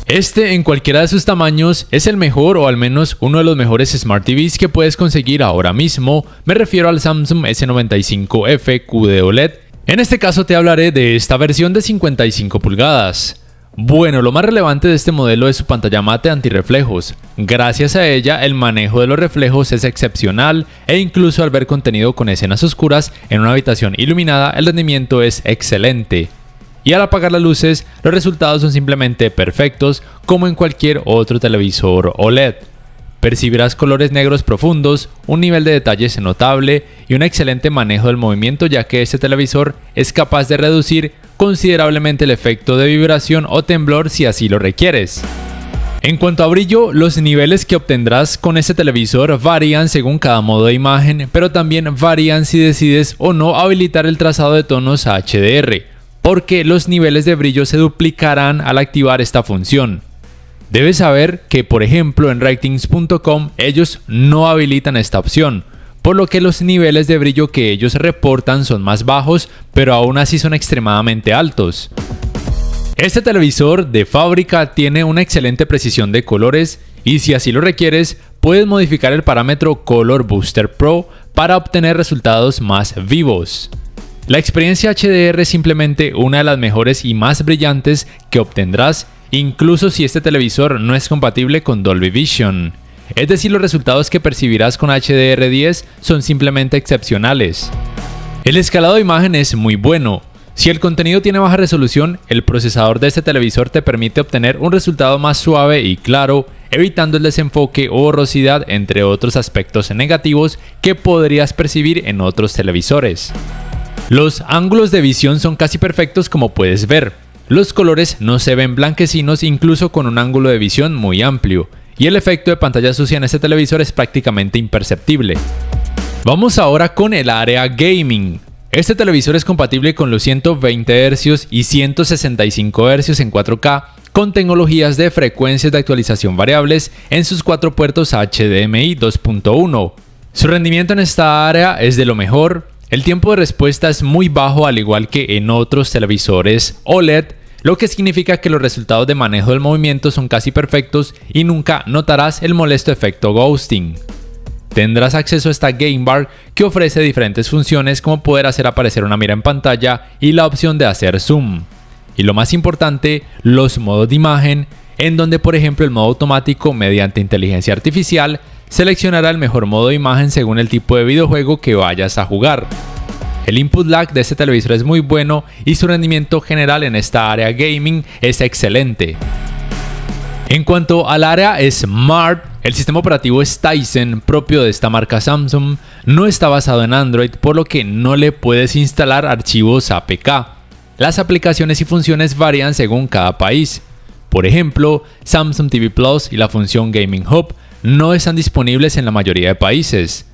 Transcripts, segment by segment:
Este, en cualquiera de sus tamaños, es el mejor o al menos uno de los mejores Smart TVs que puedes conseguir ahora mismo. Me refiero al Samsung S95F QD OLED. En este caso te hablaré de esta versión de 55 pulgadas. Bueno, lo más relevante de este modelo es su pantalla mate antirreflejos. Gracias a ella, el manejo de los reflejos es excepcional e incluso al ver contenido con escenas oscuras en una habitación iluminada, el rendimiento es excelente. Y al apagar las luces, los resultados son simplemente perfectos, como en cualquier otro televisor OLED. Percibirás colores negros profundos, un nivel de detalles notable y un excelente manejo del movimiento, ya que este televisor es capaz de reducir considerablemente el efecto de vibración o temblor si así lo requieres. En cuanto a brillo, los niveles que obtendrás con este televisor varían según cada modo de imagen, pero también varían si decides o no habilitar el trazado de tonos HDR. Porque los niveles de brillo se duplicarán al activar esta función. Debes saber que, por ejemplo, en ratings.com ellos no habilitan esta opción, por lo que los niveles de brillo que ellos reportan son más bajos, pero aún así son extremadamente altos. Este televisor de fábrica tiene una excelente precisión de colores y si así lo requieres, puedes modificar el parámetro Color Booster Pro para obtener resultados más vivos. La experiencia HDR es simplemente una de las mejores y más brillantes que obtendrás, incluso si este televisor no es compatible con Dolby Vision. Es decir, los resultados que percibirás con HDR10 son simplemente excepcionales. El escalado de imagen es muy bueno. Si el contenido tiene baja resolución, el procesador de este televisor te permite obtener un resultado más suave y claro, evitando el desenfoque o borrosidad, entre otros aspectos negativos que podrías percibir en otros televisores. Los ángulos de visión son casi perfectos como puedes ver. Los colores no se ven blanquecinos incluso con un ángulo de visión muy amplio. Y el efecto de pantalla sucia en este televisor es prácticamente imperceptible. Vamos ahora con el área gaming. Este televisor es compatible con los 120 Hz y 165 Hz en 4K con tecnologías de frecuencias de actualización variables en sus 4 puertos HDMI 2.1. Su rendimiento en esta área es de lo mejor. El tiempo de respuesta es muy bajo al igual que en otros televisores OLED, lo que significa que los resultados de manejo del movimiento son casi perfectos y nunca notarás el molesto efecto ghosting. Tendrás acceso a esta Game Bar que ofrece diferentes funciones como poder hacer aparecer una mira en pantalla y la opción de hacer zoom. Y lo más importante, los modos de imagen, en donde por ejemplo el modo automático mediante inteligencia artificial seleccionará el mejor modo de imagen según el tipo de videojuego que vayas a jugar. El input lag de este televisor es muy bueno y su rendimiento general en esta área gaming es excelente. En cuanto al área Smart, el sistema operativo es Tizen, propio de esta marca Samsung. No está basado en Android, por lo que no le puedes instalar archivos APK. Las aplicaciones y funciones varían según cada país. Por ejemplo, Samsung TV Plus y la función Gaming Hub no están disponibles en la mayoría de países.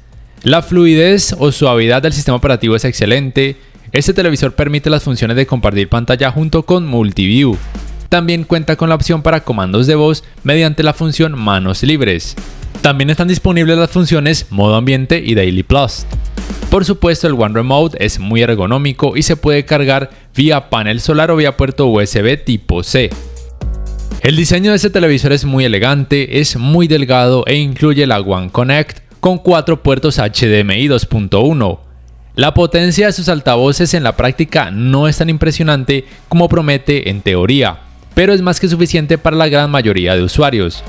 La fluidez o suavidad del sistema operativo es excelente. Este televisor permite las funciones de compartir pantalla junto con Multiview. También cuenta con la opción para comandos de voz mediante la función Manos Libres. También están disponibles las funciones Modo Ambiente y Daily Plus. Por supuesto, el One Remote es muy ergonómico y se puede cargar vía panel solar o vía puerto USB tipo C. El diseño de este televisor es muy elegante, es muy delgado e incluye la One Connect con 4 puertos HDMI 2.1. La potencia de sus altavoces en la práctica no es tan impresionante como promete en teoría, pero es más que suficiente para la gran mayoría de usuarios.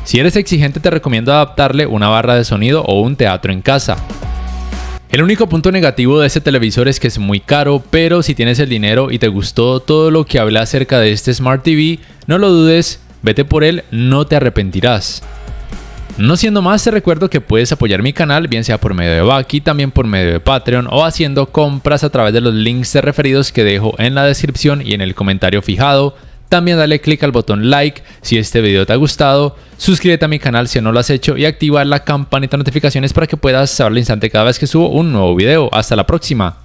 Si eres exigente, te recomiendo adaptarle una barra de sonido o un teatro en casa. El único punto negativo de este televisor es que es muy caro, pero si tienes el dinero y te gustó todo lo que hablé acerca de este Smart TV, no lo dudes, vete por él, no te arrepentirás. No siendo más, te recuerdo que puedes apoyar mi canal, bien sea por medio de Baki, también por medio de Patreon o haciendo compras a través de los links de referidos que dejo en la descripción y en el comentario fijado. También dale click al botón like si este video te ha gustado, suscríbete a mi canal si no lo has hecho y activa la campanita de notificaciones para que puedas saber al instante cada vez que subo un nuevo video. Hasta la próxima.